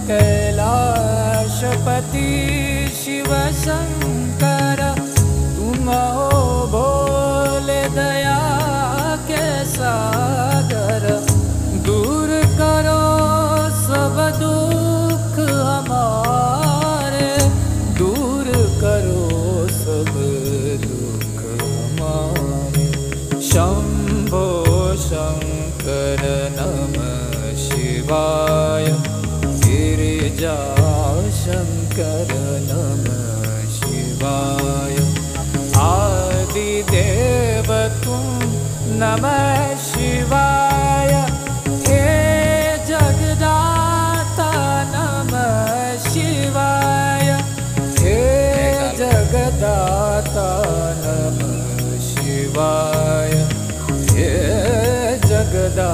कैलाशपति शिव शंकर, तुम हो भोले दया के सागर। दूर करो सब दुख हमारे, दूर करो सब दुख हमारे। शंभो शंकर नमः शिवाय, गिरिजा शंकर नमः शिवाय। आदिदेव तुम नमः शिवाय, हे जगदाता नमः शिवाय, हे जगदाता नमः शिवाय, हे जगदाता